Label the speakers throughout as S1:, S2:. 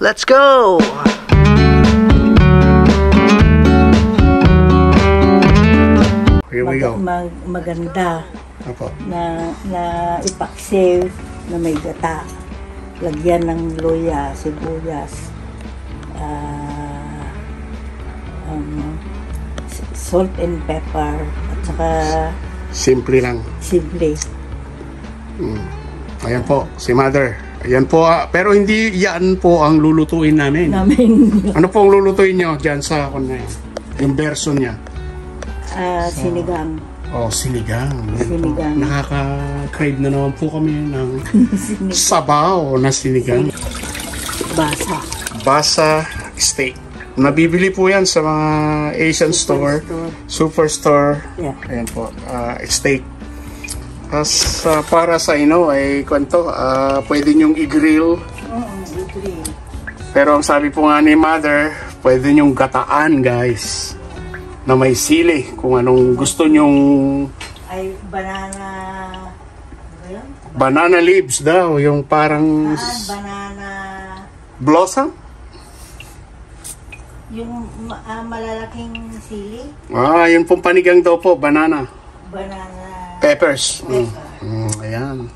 S1: Let's go! Here we go.
S2: Maganda
S1: Opo.
S2: na ipaksiw na may gata. Lagyan ng luya, sibuyas, salt and pepper, at saka
S1: Simple lang.
S2: simple.
S1: Ayan po, si Mother. Ayan po, pero hindi yan po ang lulutuin namin. Ano po ang lulutuin nyo dyan sa yung version niya?
S2: Sinigang.
S1: Oh, sinigang.
S2: Sinigang.
S1: Nakaka-crave na naman po kami ng sabaw na sinigang.
S2: Basa.
S1: Basa steak. Nabibili po yan sa mga Asian store, superstore.
S2: Yeah.
S1: Ayan po, steak. As para sa ay kwento, pwede nyong i-grill.
S2: I-grill.
S1: Pero ang sabi po nga ni Mother, pwede nyong gataan, guys. Na may sili, kung anong gusto nyong...
S2: Ay, banana... Ano yun?
S1: Banana leaves daw, yung parang...
S2: Banana...
S1: Blossom?
S2: Yung malalaking sili.
S1: Yun pong panigang daw po, banana.
S2: Banana...
S1: Peppers. Ayan.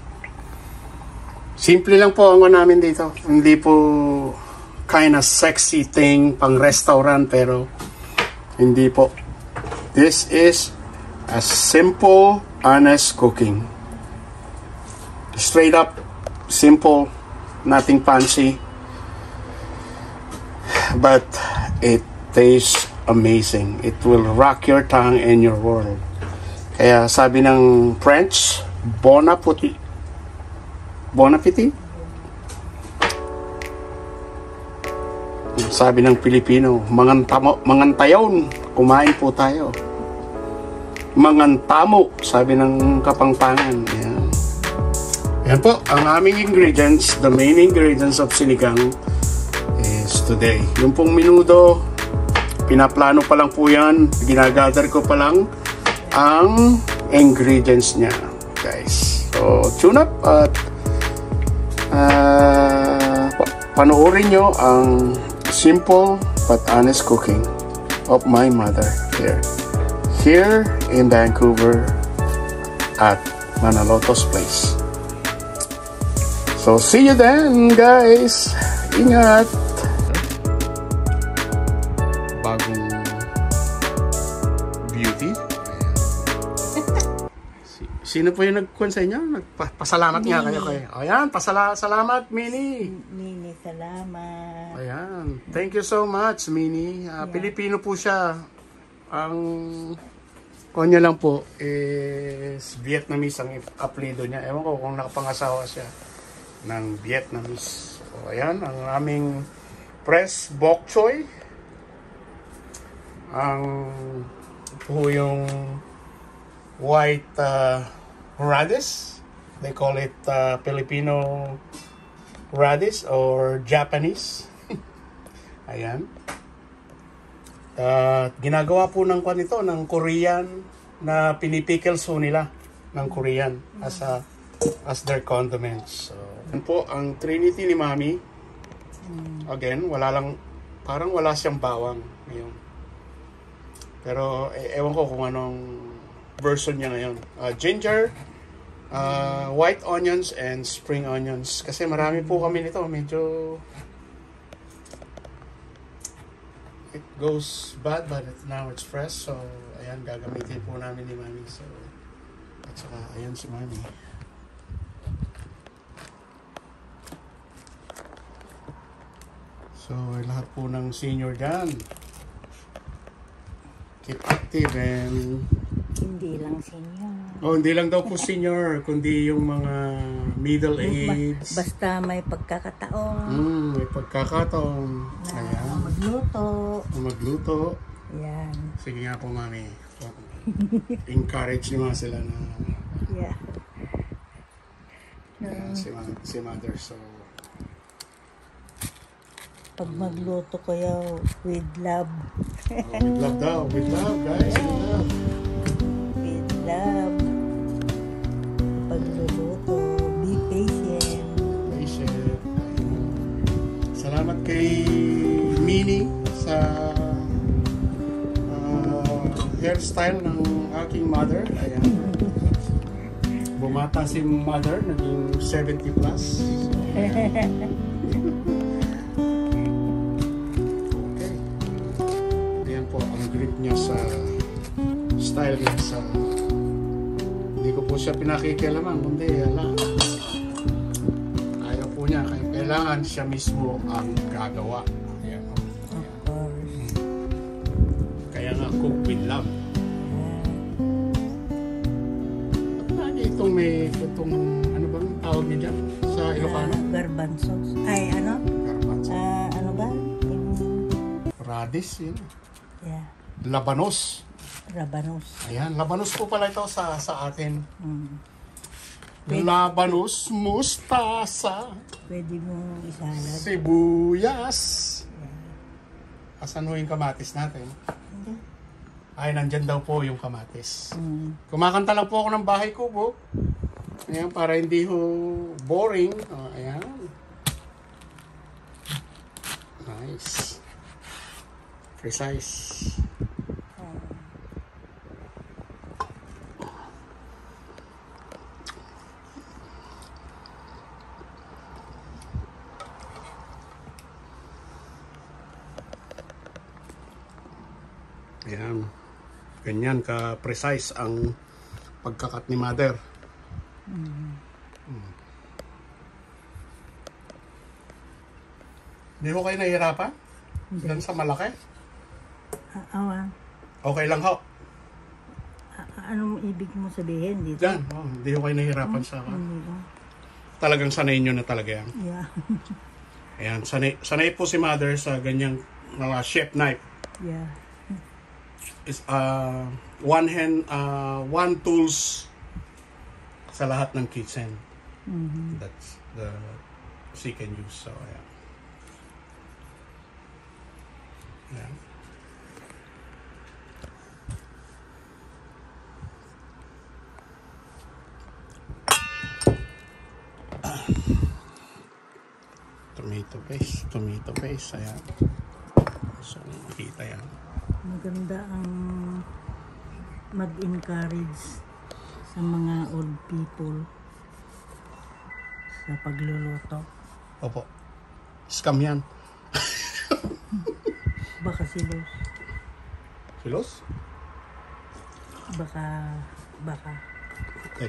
S1: Simple lang po ang namin dito. Hindi po kind of sexy thing pang restaurant, pero hindi po. This is a simple, honest cooking. Straight up, simple, nothing fancy. But it tastes amazing. It will rock your tongue and your world. Kaya sabi ng French, bon appetit. Bon appetit? Sabi ng Pilipino, mangantayon, kumain po tayo. Mangantamo, sabi ng Kapampangan. Ayan. Ayan po, ang aming ingredients, the main ingredients of sinigang is today. Yung pong minudo, pinaplano pa lang po yan, ginagather ko pa lang ang ingredients niya, guys. So, tune up at panoorin nyo ang simple but honest cooking of my mother here in Vancouver at Manalotos Place. So, see you then, guys. Ingat. Bagong beauty. Sino po yung nagkuhan sa inyo? Nagpasalamat nga kayo kayo. Ayan, salamat, Minnie.
S2: Minnie, salamat.
S1: Ayan, thank you so much, Minnie. Pilipino po siya. Ang kanya lang po is Vietnamese ang apelido niya. Ewan ko kung nakapangasawa siya ng Vietnamese. So, ayan, ang aming press bok choy. Ang po yung white radish. They call it Filipino radish or Japanese. Ayan. Ginagawa po ng ito ng Korean na pinipikles po nila ng Korean as their condiments. So, yan po ang Trinity ni Mami. Again, parang wala siyang bawang ngayon. Pero ewan ko kung anong version niya ngayon. Ginger, white onions, and spring onions. Kasi marami po kami nito. Medyo it goes bad, but now it's fresh. So, ayan, gagamitin po namin ni Mami. So, at saka, ayan si Mami. So, lahat po ng senior dyan. Keep active and...
S2: Hindi lang senior.
S1: Oh, hindi lang daw po senior, kundi yung mga middle age.
S2: Basta may pagkakataon.
S1: May pagkakataon. Ayan. Magluto.
S2: Ayan.
S1: Sige nga po, Mami. Encourage nyo nga sila na...
S2: Yeah.
S1: Si Mother, so...
S2: Pag magluto kayo with love.
S1: With love daw. With love, guys. With love.
S2: With love. Pagluluto, be patient.
S1: Salamat kay Mini sa hairstyle ng aking mother. Ayan. Bumata si mother, naging 70 plus. Ayan. Okay. Ayan po ang grip niya sa style niya sa... Hindi ko po siya pinakikialaman, kundi ala. Ayaw po niya, kaya kailangan siya mismo ang gagawa. Ayan.
S2: Of course.
S1: Kaya nga, cook with love. At lagi itong ano bang tawag niya dyan? Sa Ilocano?
S2: Garbanzos. Ay, ano?
S1: Garbanzo.
S2: Ano ba?
S1: Radis, yun.
S2: Yeah.
S1: Labanos.
S2: Rabanos.
S1: Ayan, labanos po pala ito sa atin.
S2: Mm.
S1: Labanos, mustasa,
S2: Pwede mo isalad.
S1: sibuyas. Asan ho yung kamatis natin? Ay, nandyan daw po yung kamatis.
S2: Mm.
S1: Kumakanta lang po ako ng bahay ko po. Ayan, para hindi ho boring. Oh, ayan. Nice. Precise. Ayan. Ganyan ka-precise ang pagkakat ni mother. Hindi ko kayo nahihirapan? Yan sa malaki?
S2: Awa.
S1: Okay lang ho.
S2: Anong ibig mo sabihin dito?
S1: Yan. Oh, hindi ko kayo nahihirapan sa...
S2: Hindi ba?
S1: Talagang sanay nyo na talaga yan.
S2: Yeah.
S1: Ayan. Sanay po si mother sa ganyang mga chef knife.
S2: Yeah.
S1: Is one hand, one tools sa lahat ng kitchen.
S2: Mm-hmm.
S1: That's the she can use. So, ayan. Ayan. Tomato paste, ayan. So, makita yan.
S2: Maganda ang mag-encourage sa mga old people sa pagluluto.
S1: Opo. Scam yan.
S2: Baka silos.
S1: Silos?
S2: Baka.
S1: Okay.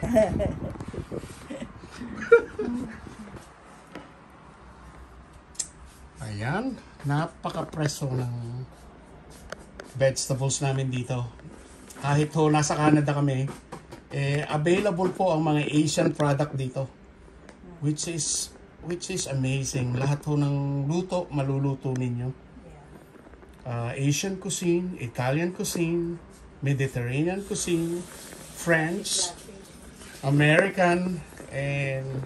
S1: Ayan. Napaka-preso ng vegetables namin dito. Kahit ho nasa Canada kami, available po ang mga Asian product dito. Which is amazing. Lahat ho ng luto, maluluto ninyo. Asian cuisine, Italian cuisine, Mediterranean cuisine, French, American, and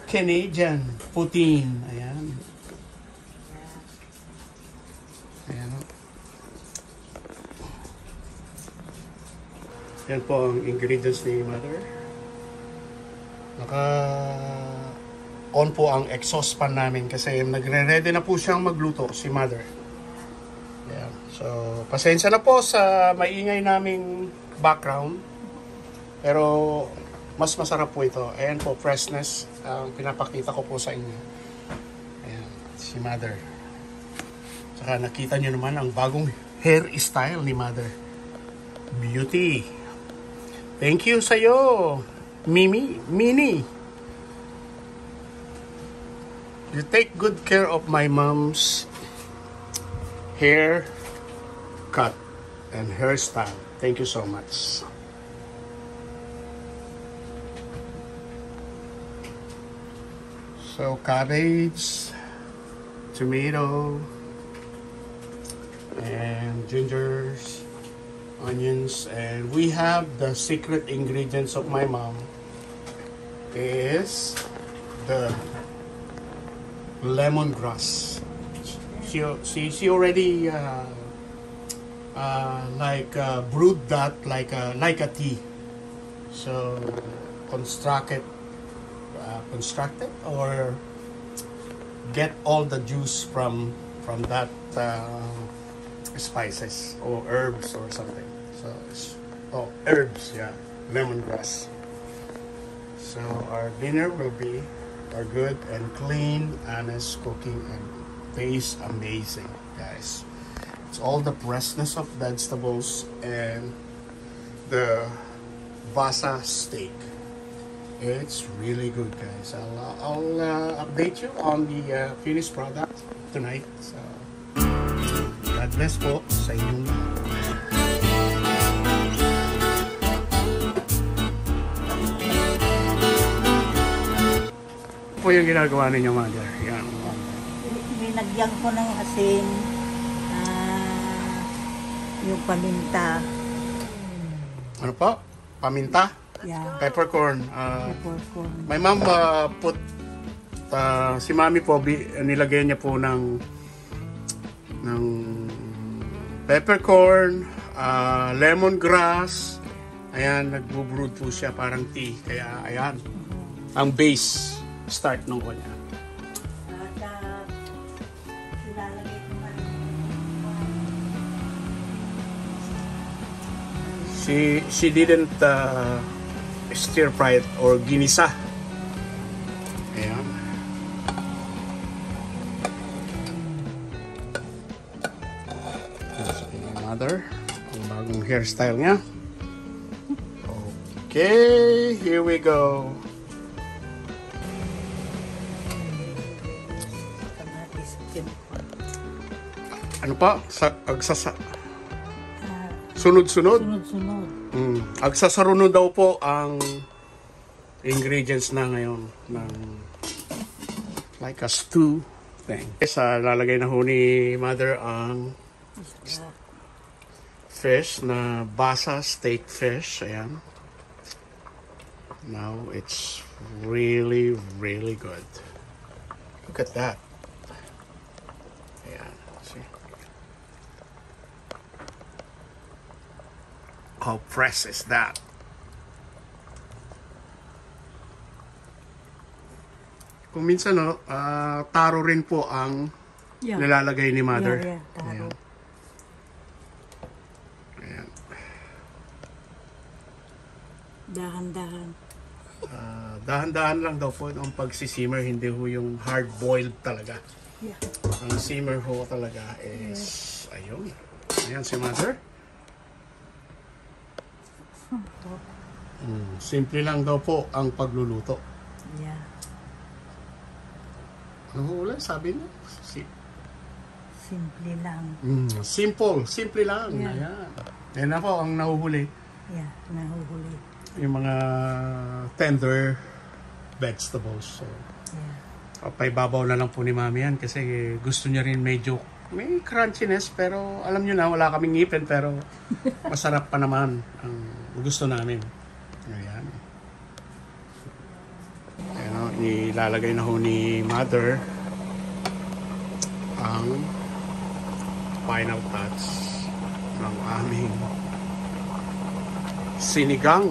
S1: Canadian poutine. Ayan. Ayan o. Yan po ang ingredients ni mother. On po ang exhaust fan namin kasi nagre-ready na po siyang magluto si mother. Ayan. So, pasensya na po sa maingay naming background. Pero mas masarap po ito. Ayan po, freshness ang pinapakita ko po sa inyo. Ayan, si mother. Saka nakita nyo naman ang bagong hairstyle ni mother. Beauty. Thank you sa'yo, Mini. You take good care of my mom's hair cut and hairstyle. Thank you so much. So, cabbage, tomato, and gingers, onions, and we have the secret ingredients of my mom is the lemongrass. She already brewed that like a tea. So constructed or get all the juice from that spices or herbs or something. So herbs, yeah, lemongrass. So our dinner will be good and clean, honest cooking, and tastes amazing, guys. It's all the freshness of vegetables and the Vasa steak. It's really good, guys. I'll update you on the finished product tonight. So, God bless po sa inyong lahat. Po yung ginagawa ninyo, Mother. Yan.
S2: Linagyan ko ng asin, yung paminta.
S1: Ano po? Paminta?
S2: Yeah.
S1: Peppercorn.
S2: Peppercorn.
S1: My mom put si Mami po nilagay niya po ng peppercorn, lemongrass. Ayan, nagbo-brew po siya parang tea. Kaya ayan, ang base start ng kanya.
S2: At ilalagay ko man.
S1: She didn't stir fry it or ginisa. Ayan. That's my mother. Ang bagong hairstyle niya. Okay, here we go.
S2: Kamatis.
S1: Ano pa? Sunod-sunod?
S2: Sunod-sunod.
S1: Agsasarunod daw po ang ingredients na ngayon ng like a stew thing. Sa lalagay na ho ni Mother ang fish na Vasa steak fish. Ayan. Now it's really, really good. Look at that. Ayan. See? How fresh is that? Kung minsan, taro rin po ang nilalagay ni Mother.
S2: Yeah, taro.
S1: Ayan.
S2: Dahan-dahan.
S1: Dahan-dahan lang daw po ang pagsisimmer, hindi ho yung hard-boiled talaga.
S2: Yeah.
S1: Ang simmer ho talaga is, ayun. Ayan si Mother. Simple lang daw po ang pagluluto.
S2: Yeah.
S1: Ano ho ulit? Sabi niya?
S2: Simple lang.
S1: Simple lang.
S2: Yeah.
S1: Ayan. Yan na po ang nahuhuli.
S2: Yeah, nahuhuli.
S1: Yung mga tender vegetables. So,
S2: Yeah.
S1: paibabaw na lang po ni Mami yan kasi gusto niya rin medyo may crunchiness pero alam niyo na wala kaming ngipin pero masarap pa naman ang gusto namin. Ayan. Ayan o, ilalagay na ho ni Mother ang final touch ng aming sinigang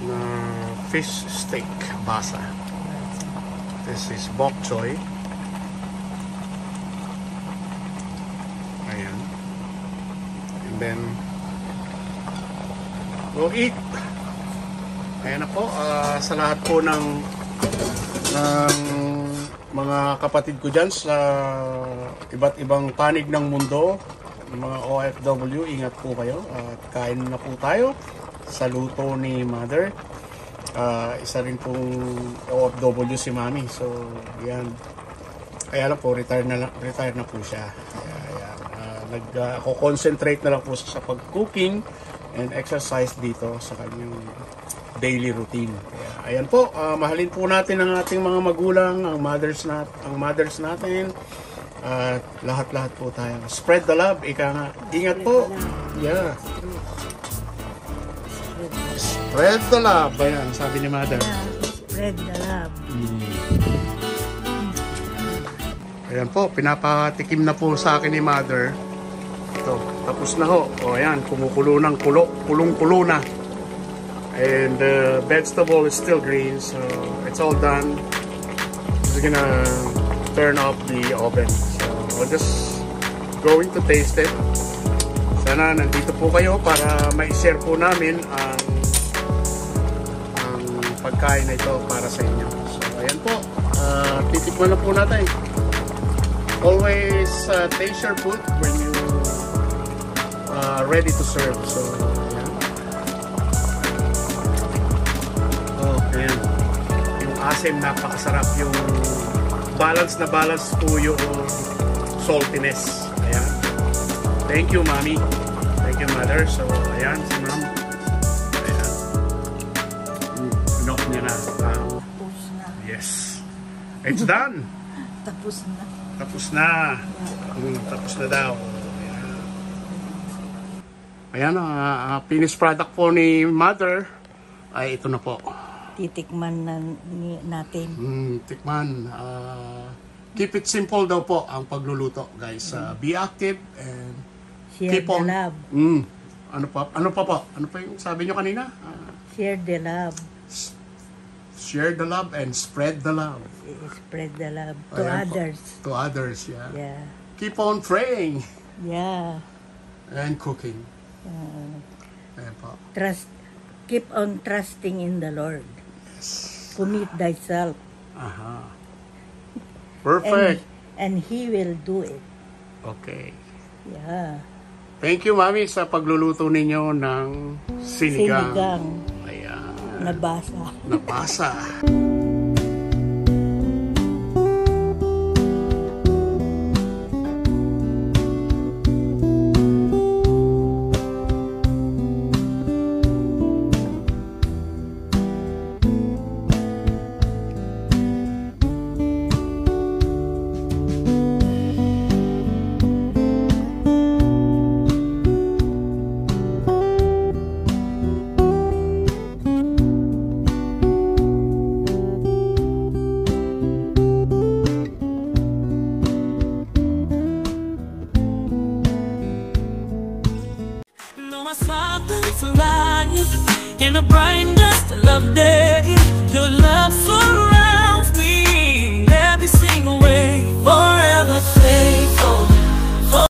S1: na fish steak Vasa. This is bok choy. Ayan. And then we'll eat. Ayan na po. Sa lahat po ng mga kapatid ko dyan sa iba't ibang panig ng mundo, ng mga OFW, ingat po kayo. At kain na po tayo sa luto ni Mother. Isa rin pong OFW si Mami. So, yan. Kaya lang po, retire na po siya. Kaya, yan. Nag-concentrate na lang po sa pag-cooking and exercise dito sa kanyang daily routine. Kaya, ayan po, mahalin po natin ang ating mga magulang, ang mothers natin. At lahat-lahat po tayo. Spread the love, ika nga. Ingat po. Yeah. Spread the love. Ayan, sabi ni Mother.
S2: Spread the love.
S1: Ayan po, pinapatikim na po sa akin ni Mother. Ito, tapos na ho. O ayan, kumukulo ng kulong-kulo na. And the vegetable is still green, so it's all done. just gonna turn off the oven. So we're just going to taste it. Sana nandito po kayo para ma-share po namin ang pagkain na ito para sa inyo. So ayan po, titikman na po natin. Always taste your food when you ready to serve. So ayan. Oh, ayan. Yung asim, napakasarap. Yung balance na balance po yung saltiness. Ayan. Thank you, Mommy. Thank you, Mother. So ayan, si Mom. Ayan. Pinok niya na.
S2: Tapos na.
S1: Yes. It's done.
S2: Tapos na.
S1: Tapos na. Tapos na daw. Ayan, finished product po ni Mother ay ito na po.
S2: Titikman na natin.
S1: Tikman. Keep it simple daw po ang pagluluto, guys. Be active and
S2: Share
S1: keep
S2: the
S1: on.
S2: love.
S1: Ano pa? Ano pa po? Ano pa yung sabi nyo kanina?
S2: Share the love.
S1: Share the love and spread the love.
S2: Spread the love to
S1: Ayan po.
S2: others.
S1: To others, yeah.
S2: Yeah.
S1: Keep on praying
S2: Yeah.
S1: and cooking. Ayan po.
S2: Trust. Keep on trusting in the Lord. Commit thyself.
S1: Aha. Perfect.
S2: And He will do it.
S1: Okay.
S2: Yeah.
S1: Thank you, Mami, sa pagluluto ninyo ng sinigang.
S2: Sinigang.
S1: Ayan.
S2: Nabasa.
S1: Nabasa.
S3: In a bright dust of love day, your love surrounds